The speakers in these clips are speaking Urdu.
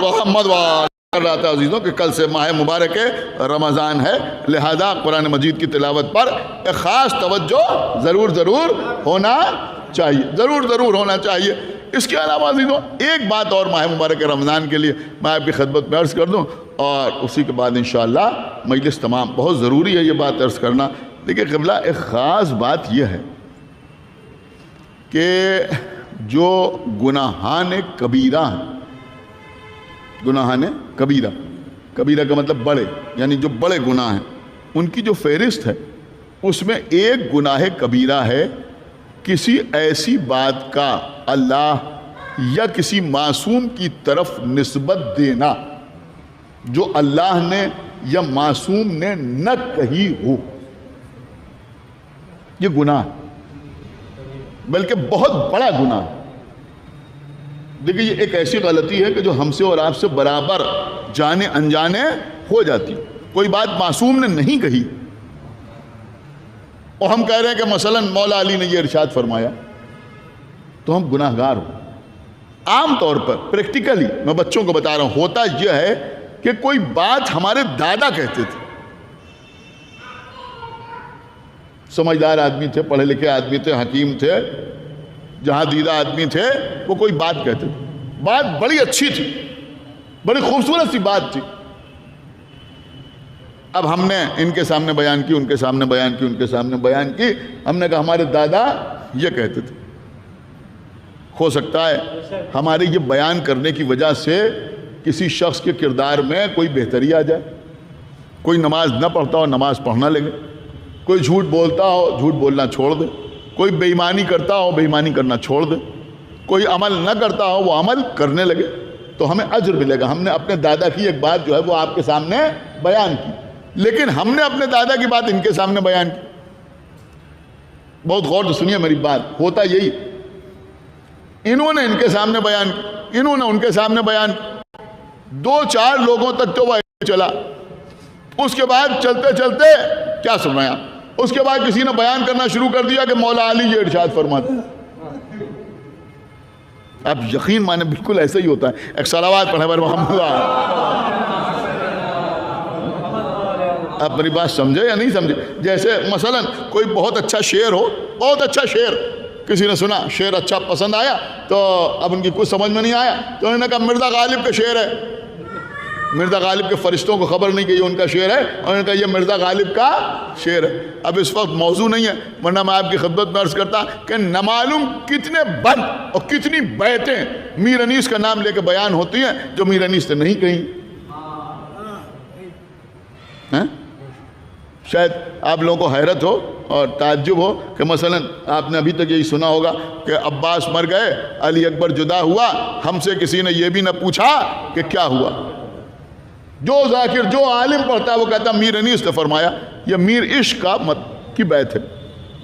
محمد کر رہا تھا عزیزوں کہ کل سے ماہ مبارک رمضان ہے، لہذا قرآن مجید کی تلاوت پر ایک خاص توجہ ضرور ہونا چاہیے، ضرور ہونا چاہیے۔ اس کے علاوہ عزیزوں ایک بات اور ماہ مبارک رمضان کے لیے میں آپ کی خدمت میں عرض کر دوں، اور اسی کے بعد انشاءاللہ مجلس تمام۔ بہت ضروری ہے یہ بات عرض کرنا۔ دیکھیں قبلہ، ایک خاص بات یہ ہے کہ جو گناہان کبیرہ ہیں، گناہان کبیرہ کا مطلب بڑے، یعنی جو بڑے گناہ ہیں، ان کی جو فہرست ہے اس میں ایک گناہ کبیرہ ہے کسی ایسی بات کا اللہ یا کسی معصوم کی طرف نسبت دینا جو اللہ نے یا معصوم نے نہ کہی ہو۔ یہ گناہ بلکہ بہت بڑا گناہ ہے۔ دیکھیں یہ ایک ایسی غلطی ہے کہ جو ہم سے اور آپ سے برابر جانے انجانے ہو جاتی۔ کوئی بات معصوم نے نہیں کہی اور ہم کہہ رہے ہیں کہ مثلا مولا علی نے یہ ارشاد فرمایا، تو ہم گناہ گار ہوں۔ عام طور پر پریکٹیکلی میں بچوں کو بتا رہا ہوں، ہوتا یہ ہے کہ کوئی بات ہمارے دادا کہتے تھے، سمجھدار آدمی تھے، پڑھے لکھے آدمی تھے، حکیم تھے، جہاں دیدہ آدمی تھے، وہ کوئی بات کہتے تھے، بات بڑی اچھی تھی، بڑی خوبصورت سی بات تھی۔ اب ہم نے ان کے سامنے بیان کی، ان کے سامنے بیان کی، ان کے سامنے بیان کی، ہم نے کہا ہمارے دادا یہ کہتے تھے۔ ہو سکتا ہے ہمارے یہ بیان کرنے کی وجہ سے کسی شخص کے کردار میں کوئی بہتری آ جائے، کوئی نماز نہ پڑھتا ہو نماز پڑھنا لگے، کوئی جھوٹ بولتا ہو جھوٹ بولنا چھوڑ دے، کوئی بے ایمانی کرتا ہو بے ایمانی کرنا چھوڑ دے، کوئی عمل نہ کرتا ہو وہ عمل کرنے لگے، تو ہمیں اجر ملے گا۔ ہم نے اپنے دادا کی ایک بات جو ہے وہ آپ کے سامنے بیان کی، لیکن ہم نے اپنے دادا کی بات ان کے سامنے بیان کی۔ بہت غور سے سنیے میری بات، ہوتا یہی، انہوں نے ان کے سامنے بیان کی، انہوں نے ان کے سامنے بیان کی، 2-4 لوگوں تک تو وہ چلا۔ اس کے بعد چلتے چلتے کیا سنایا، اس کے بعد کسی نے بیان کرنا شروع کر دیا کہ مولا علی یہ ارشاد فرماتے۔ اب یقین مانے بالکل ایسا ہی ہوتا ہے۔ ایک صلوات پڑھیں بر محمد۔ آپ میری بات سمجھے یا نہیں سمجھے؟ جیسے مثلا کوئی بہت اچھا شعر ہو، بہت اچھا شعر کسی نے سنا، شعر اچھا پسند آیا، تو اب ان کی کچھ سمجھ میں نہیں آیا تو انہوں نے کہا مرزا غالب کا شعر ہے، مرزا غالب کے فرشتوں کو خبر نہیں کہ یہ ان کا شعر ہے، اور انہوں نے کہا یہ مرزا غالب کا شعر ہے۔ اب اس وقت موضوع نہیں ہے، ورنہ میں آپ کی خدمت میں عرض کرتا کہ نامعلوم کتنے بند اور کتنی بیتیں میر انیس کا نام لے کے بیان ہوتی ہیں جو میر انیس نے نہیں کہیں۔ شاید آپ لوگوں کو حیرت ہو اور تعجب ہو کہ مثلا آپ نے ابھی تک یہی سنا ہوگا کہ عباس مر گئے، علی اکبر جدا ہوا، ہم سے کسی نے یہ بھی نہ پوچھا کہ کیا ہوا۔ جو ذاکر جو عالم پڑھتا ہے وہ کہتا میر انیس نے فرمایا۔ یہ میر عشق کی بیت ہے،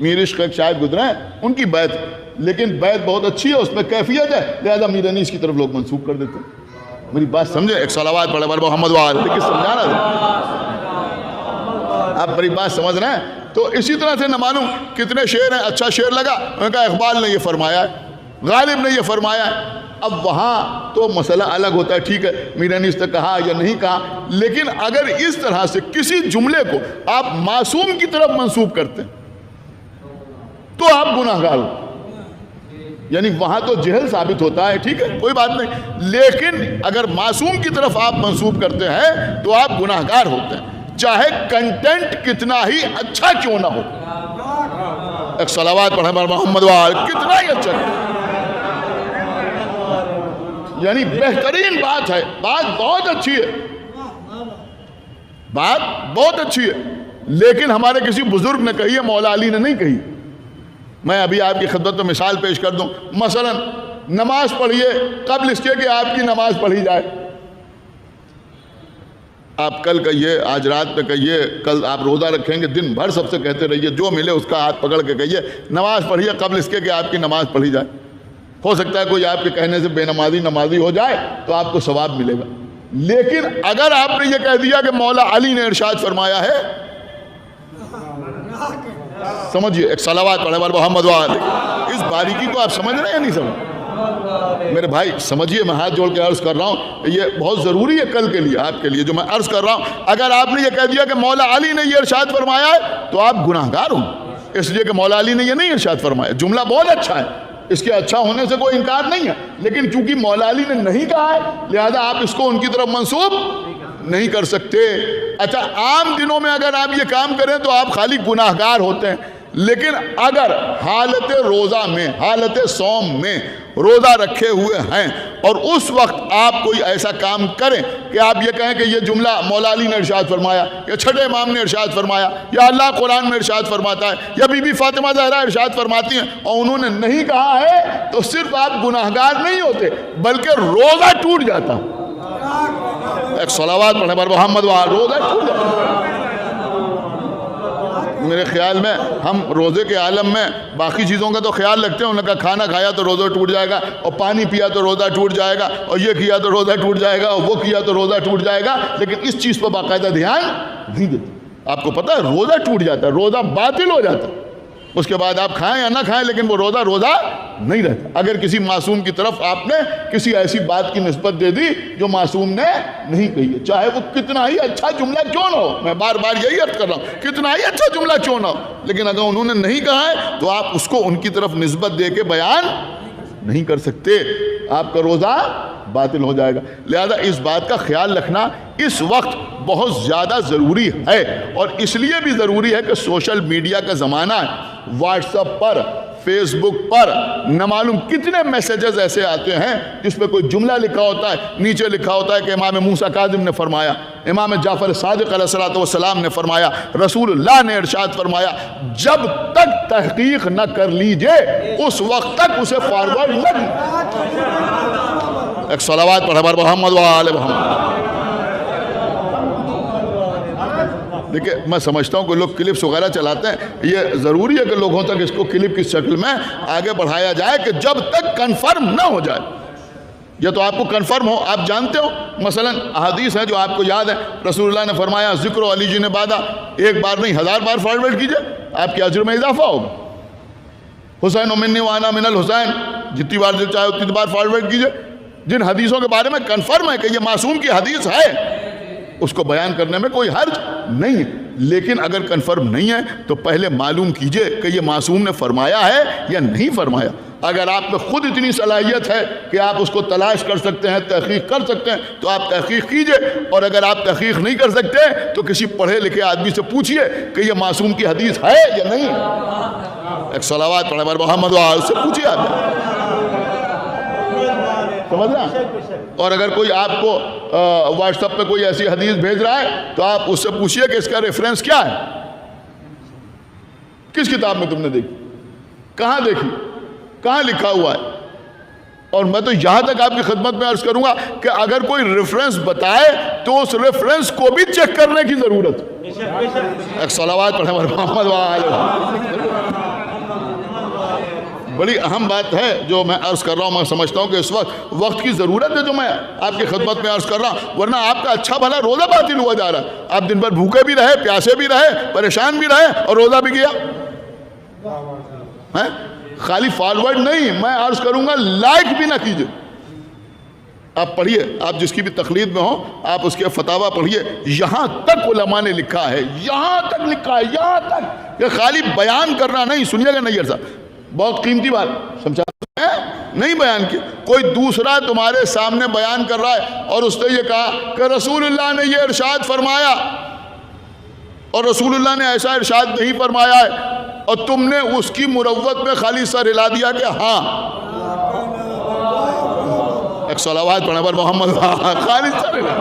میر عشق ایک شاید گزرے ہیں ان کی بیت، لیکن بیت بہت اچھی ہے، اس میں کیفیت ہے، لہذا میر انیس کی طرف لوگ منسوب کر دیتے ہیں۔ میری بات سمجھے؟ ایک صلوات پڑھے بر محمد وآل، لیکن سمجھانا تھا، آپ میری بات سمجھ رہے ہیں؟ تو اسی طرح سے نہ معلوم کتنے شعر ہیں، اچھا شعر لگا، انہوں نے کہا اقبال نے یہ فرمایا ہے، غالب نے یہ فرمایا ہے۔ اب وہاں تو مسئلہ الگ ہوتا ہے، ٹھیک ہے میر انیس نے کہا یا نہیں کہا، لیکن اگر اس طرح سے کسی جملے کو آپ معصوم کی طرف منسوب کرتے ہیں تو آپ گناہ گار ہو، یعنی وہاں تو جہل ثابت ہوتا ہے، ٹھیک ہے کوئی بات نہیں، لیکن اگر معصوم کی طرف آپ منسوب کرتے ہیں تو آپ گناہ گار ہوتے ہیں، چاہے کنٹینٹ کتنا ہی اچھا کیوں نہ ہو۔ ایک صلوات پڑھیں بر محمد وآل، کتنا ہی اچھا، یعنی بہترین بات ہے، بات بہت اچھی ہے، بات بہت اچھی ہے، لیکن ہمارے کسی بزرگ نے کہی ہے، مولا علی نے نہیں کہی۔ میں ابھی آپ کی خدمت میں مثال پیش کر دوں، مثلا نماز پڑھیے قبل اس کے کہ آپ کی نماز پڑھی جائے۔ آپ کل کہیے، آج رات میں کہیے، کل آپ روزہ رکھیں گے، دن بھر سب سے کہتے رہیے، جو ملے اس کا ہاتھ پکڑ کے کہیے نماز پڑھیے قبل اس کے کہ آپ کی نماز پڑھی جائے۔ ہو سکتا ہے کوئی آپ کے کہنے سے بے نمازی ہو جائے تو آپ کو ثواب ملے گا، لیکن اگر آپ نے یہ کہہ دیا کہ مولا علی نے ارشاد فرمایا ہے، سمجھیے، ایک صلوات پڑھیں بر محمد وآل، اس باریکی کو آپ سمجھ رہے ہیں یا نہیں سمجھ؟ میرے بھائی سمجھیے، میں ہاتھ جوڑ کے عرض کر رہا ہوں، یہ بہت ضروری ہے کل کے لیے، آپ کے لیے جو میں عرض کر رہا ہوں۔ اگر آپ نے یہ کہہ دیا کہ مولا علی نے یہ ارشاد فرمایا ہے تو آپ گناہ گار ہوں، اس لیے کہ مولا علی نے یہ نہیں ارشاد فرمایا۔ جملہ بہت اچھا ہے، اس کے اچھا ہونے سے کوئی انکار نہیں ہے، لیکن چونکہ مولا علی نے نہیں کہا ہے لہذا آپ اس کو ان کی طرف منسوب نہیں کر سکتے۔ اچھا، عام دنوں میں اگر آپ یہ کام کریں تو آپ خالی گناہ گار ہوتے ہیں، لیکن اگر حالت روزہ میں، حالت صوم میں روزہ رکھے ہوئے ہیں اور اس وقت آپ کوئی ایسا کام کریں کہ آپ یہ کہیں کہ یہ جملہ مولا علی نے ارشاد فرمایا، یا چھٹے امام نے ارشاد فرمایا، یا اللہ قرآن میں ارشاد فرماتا ہے، یا بی بی فاطمہ زہرا ارشاد فرماتی ہیں اور انہوں نے نہیں کہا ہے، تو صرف آپ گناہ گار نہیں ہوتے بلکہ روزہ ٹوٹ جاتا۔ ایک صلوات پڑھیں پر محمد، وہاں روزہ ٹوٹ جاتا۔ میرے خیال میں ہم روزے کے عالم میں باقی چیزوں کا تو خیال رکھتے ہیں، انہوں نے کہا کھانا کھایا تو روزہ ٹوٹ جائے گا، اور پانی پیا تو روزہ ٹوٹ جائے گا، اور یہ کیا تو روزہ ٹوٹ جائے گا، اور وہ کیا تو روزہ ٹوٹ جائے گا، لیکن اس چیز پر باقاعدہ دھیان نہیں دیتے۔ آپ کو پتہ ہے روزہ ٹوٹ جاتا ہے، روزہ باطل ہو جاتا ہے، اس کے بعد آپ کھائیں یا نہ کھائیں لیکن وہ روزہ نہیں رہتا۔ اگر کسی معصوم کی طرف آپ نے کسی ایسی بات کی نسبت دے دی جو معصوم نے نہیں کہی ہے، چاہے وہ کتنا ہی اچھا جملہ کیوں نہ ہو، میں بار بار یہی عرض کر رہا ہوں، کتنا ہی اچھا جملہ کیوں نہ ہو، لیکن اگر انہوں نے نہیں کہا ہے تو آپ اس کو ان کی طرف نسبت دے کے بیان نہیں کر سکتے، آپ کا روزہ باطل ہو جائے گا۔ لہذا اس بات کا خیال رکھنا اس وقت بہت زیادہ ضروری ہے، اور اس لیے بھی ضروری ہے کہ سوشل میڈیا کا زمانہ ہے، واٹس ایپ پر، فیس بک پر نہ معلوم کتنے میسیجز ایسے آتے ہیں جس پہ کوئی جملہ لکھا ہوتا ہے، نیچے لکھا ہوتا ہے کہ امام موسیٰ کاظم نے فرمایا، امام جعفر صادق علیہ السلام نے فرمایا، رسول اللہ نے ارشاد فرمایا۔ جب تک تحقیق نہ کر لیجئے اس وقت تک اسے فارورڈ نہ کیجیے۔ ایک صلوات پڑھیں پر محمد و آل محمد۔ دیکھیں، میں سمجھتا ہوں کہ لوگ کلپس وغیرہ چلاتے ہیں، یہ ضروری ہے کہ لوگوں تک اس کو کلپ کی شکل میں آگے بڑھایا جائے کہ جب تک کنفرم نہ ہو جائے، یا تو آپ کو کنفرم ہو، آپ جانتے ہو، مثلا احادیث ہیں جو آپ کو یاد ہے، رسول اللہ نے فرمایا ذکر و علی جی نے بعدہ، ایک بار نہیں 1000 بار فارورڈ کیجئے، آپ کے اجر میں اضافہ ہوگا۔ حسین و منی وانا من الحسین، جتنی بار دل چاہے اتنی بار فارورڈ کیجئے۔ جن حدیثوں کے بارے میں کنفرم ہے کہ یہ معصوم کی حدیث ہے، اس کو بیان کرنے میں کوئی حرج نہیں ہے، لیکن اگر کنفرم نہیں ہے تو پہلے معلوم کیجئے کہ یہ معصوم نے فرمایا ہے یا نہیں فرمایا۔ اگر آپ میں خود اتنی صلاحیت ہے کہ آپ اس کو تلاش کر سکتے ہیں، تحقیق کر سکتے ہیں، تو آپ تحقیق کیجئے، اور اگر آپ تحقیق نہیں کر سکتے تو کسی پڑھے لکھے آدمی سے پوچھئے کہ یہ معصوم کی حدیث ہے یا نہیں۔ ایک صلوات پڑھیں پر محمد و آل، اس سے پوچھئے آپ، سمجھ رہا؟ اور اگر کوئی آپ کو واٹس ایپ پہ کوئی ایسی حدیث بھیج رہا ہے تو آپ اس سے پوچھئے کہ اس کا ریفرنس کیا ہے، کس کتاب میں تم نے دیکھی، کہاں دیکھی، کہاں لکھا ہوا ہے۔ اور میں تو یہاں تک آپ کی خدمت میں عرض کروں گا کہ اگر کوئی ریفرنس بتائے تو اس ریفرنس کو بھی چیک کرنے کی ضرورت ہے۔ ایک صلوات پڑھیں محمد وآلہ۔ بڑی اہم بات ہے جو میں عرض کر رہا ہوں، میں سمجھتا ہوں کہ اس وقت کی ضرورت ہے جو میں آپ کی خدمت میں عرض کر رہا ہوں، ورنہ آپ کا اچھا بھلا روزہ باطل ہوا جا رہا ہے، آپ دن بھر بھوکے بھی رہے، پیاسے بھی رہے، پریشان بھی رہے، اور روزہ بھی گیا۔ خالی فارورڈ نہیں، میں عرض کروں گا لائک بھی نہ کیجئے۔ آپ پڑھیے، آپ جس کی بھی تقلید میں ہوں، آپ اس کے فتاویٰ پڑھیے، یہاں تک علماء نے لکھا ہے، یہاں تک لکھا ہے، یہاں تک کہ خالی بیان کرنا نہیں۔ سنیے گا نہیں صاحب، بہت قیمتی بات سمجھا نہیں بیان کی، کوئی دوسرا تمہارے سامنے بیان کر رہا ہے اور اس نے یہ کہا کہ رسول اللہ نے یہ ارشاد فرمایا، اور رسول اللہ نے ایسا ارشاد نہیں فرمایا ہے، اور تم نے اس کی مروت میں خالی سر ہلا دیا کہ ہاں۔ ایک صلوات پڑھیں پر محمد، خالی سر ہلا،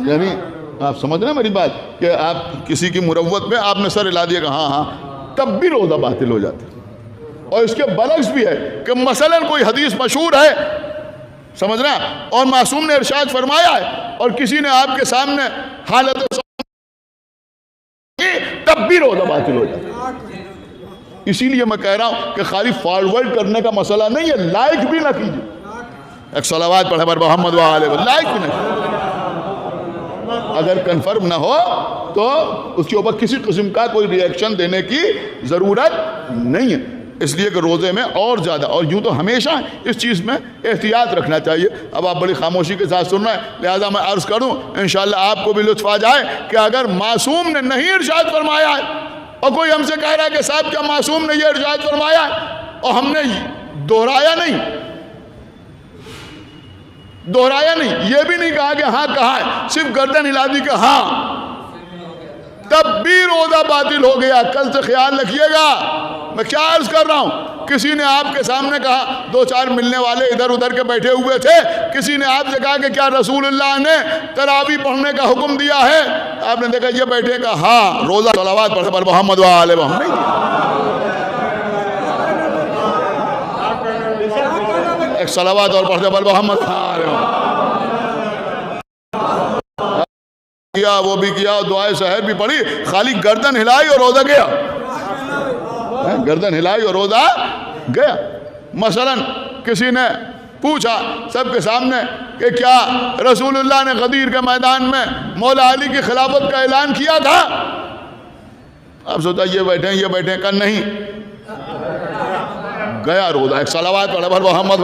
یعنی آپ سمجھ رہے ہیں میری بات کہ آپ کسی کی مروت میں آپ نے سر ہلا دیا کہ ہاں ہاں، تب بھی روزہ باطل ہو جاتا ہے۔ اور اس کے برعکس بھی ہے کہ مثلا کوئی حدیث مشہور ہے، سمجھ رہے ہیں، اور معصوم نے ارشاد فرمایا ہے اور کسی نے آپ کے سامنے حالت تب بھی روزہ باطل ہو جاتا ہے۔ اسی لیے میں کہہ رہا ہوں کہ خالی فارورڈ کرنے کا مسئلہ نہیں ہے، لائک بھی نہ کیجیے۔ ایک صلوات پڑھیں پر محمد وآلہ، لائک بھی نہ کیجیے۔ اگر کنفرم نہ ہو تو اس کے اوپر کسی قسم کا کوئی ری ایکشن دینے کی ضرورت نہیں ہے۔ اس لیے کہ روزے میں اور زیادہ، اور یوں تو ہمیشہ اس چیز میں احتیاط رکھنا چاہیے۔ اب آپ بڑی خاموشی کے ساتھ سن رہے ہیں، لہٰذا میں عرض کروں انشاءاللہ آپ کو بھی لطف آ جائے کہ اگر معصوم نے نہیں ارشاد فرمایا ہے اور کوئی ہم سے کہہ رہا ہے کہ صاحب کیا معصوم نے یہ ارشاد فرمایا ہے اور ہم نے دہرایا نہیں، یہ بھی نہیں کہا کہ ہاں کہا ہے، صرف گردن ہلا دی کہ ہاں، تب بھی روزہ باطل ہو گیا۔ کل سے خیال رکھیے گا، میں کیا عرض کر رہا ہوں، کسی نے آپ کے سامنے کہا، دو چار ملنے والے ادھر ادھر کے بیٹھے ہوئے تھے، کسی نے آپ سے کہا کہ کیا رسول اللہ نے تراویح پڑھنے کا حکم دیا ہے؟ آپ نے دیکھا یہ بیٹھے کہا ہاں، روزہ صلوات پڑھتے پر محمد و آل محمد، ایک صلوات اور پڑھتے پر محمد و آل محمد کیا، وہ بھی کیا، دعائے سحر بھی پڑھی، خالی گردن ہلائی اور روزہ گیا، گردن ہلائی اور روزہ گیا۔ مثلا کسی نے پوچھا سب کے سامنے کہ کیا رسول اللہ نے غدیر کے میدان میں مولا علی کی خلافت کا اعلان کیا تھا؟ اب سوچا یہ بیٹھے کہ نہیں، گیا روزہ، ایک صلوات پڑھا پر محمد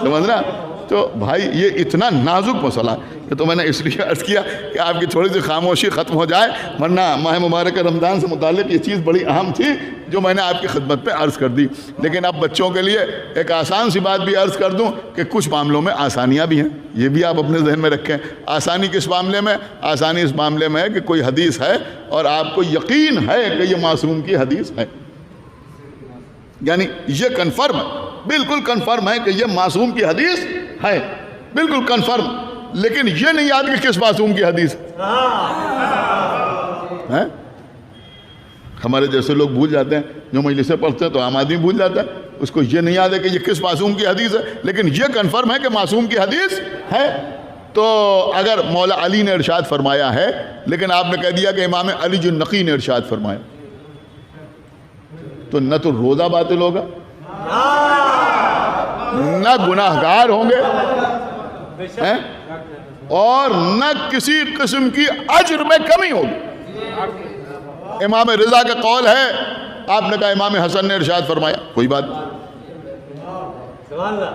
سمجھنا۔ تو بھائی یہ اتنا نازک مسئلہ ہے کہ تو میں نے اس لیے عرض کیا کہ آپ کی تھوڑی سی خاموشی ختم ہو جائے، ورنہ ماہ مبارک رمضان سے متعلق یہ چیز بڑی اہم تھی جو میں نے آپ کی خدمت پہ عرض کر دی۔ لیکن اب بچوں کے لیے ایک آسان سی بات بھی عرض کر دوں کہ کچھ معاملوں میں آسانیاں بھی ہیں، یہ بھی آپ اپنے ذہن میں رکھیں۔ آسانی کس معاملے میں؟ آسانی اس معاملے میں ہے کہ کوئی حدیث ہے اور آپ کو یقین ہے کہ یہ معصوم کی حدیث ہے، یعنی یہ کنفرم ہے، بالکل کنفرم ہے کہ یہ معصوم کی حدیث ہے، بالکل کنفرم، لیکن یہ نہیں یاد کہ کس معصوم کی حدیث ہے۔ ہمارے جیسے لوگ بھول جاتے ہیں، جو مجلسیں پڑھتے ہیں تو عام آدمی بھول جاتا ہے، اس کو یہ نہیں یاد ہے کہ یہ کس معصوم کی حدیث ہے، لیکن یہ کنفرم ہے کہ معصوم کی حدیث ہے۔ تو اگر مولا علی نے ارشاد فرمایا ہے لیکن آپ نے کہہ دیا کہ امام علی جو نقی نے ارشاد فرمایا، تو نہ تو روزہ باطل ہوگا، نہ گناہ گار ہوں گے، اور نہ کسی قسم کی اجر میں کمی ہوگی۔ امام رضا کا قول ہے، آپ نے کہا امام حسن نے ارشاد فرمایا، کوئی بات،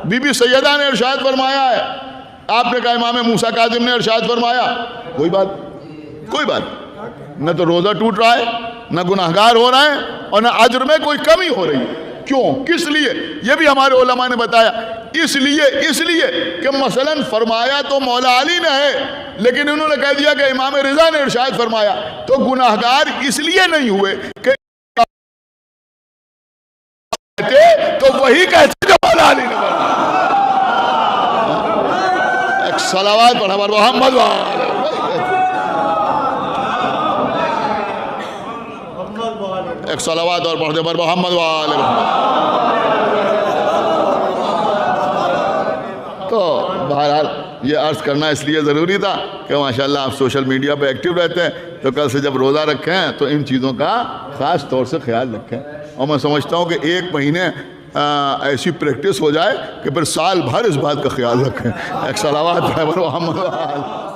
بی بی سیدہ نے ارشاد فرمایا ہے، آپ نے کہا امام موسیٰ کاظم نے ارشاد فرمایا، کوئی بات، نہ تو روزہ ٹوٹ رہا ہے، نہ گناہ گار ہو رہا ہے، اور نہ اجر میں کوئی کمی ہو رہی ہے۔ کیوں؟ کس لیے؟ یہ بھی ہمارے علماء نے بتایا، اس لیے کہ مثلا فرمایا تو مولا علی نے ہے لیکن انہوں نے کہہ دیا کہ امام رضا نے ارشاد فرمایا، تو گناہ گار اس لیے نہیں ہوئے کہ تو وہی کہتے جو مولا علی نے فرمایا۔ ایک صلوات پڑھا پر محمد ایک صلوات اور پڑھتے پر محمد وآلہ تو بہرحال یہ عرض کرنا اس لیے ضروری تھا کہ ماشاءاللہ آپ سوشل میڈیا پہ ایکٹیو رہتے ہیں، تو کل سے جب روزہ رکھیں تو ان چیزوں کا خاص طور سے خیال رکھیں، اور میں سمجھتا ہوں کہ 1 مہینے ایسی پریکٹس ہو جائے کہ پھر سال بھر اس بات کا خیال رکھیں۔ ایک صلوات پر محمد وآلہ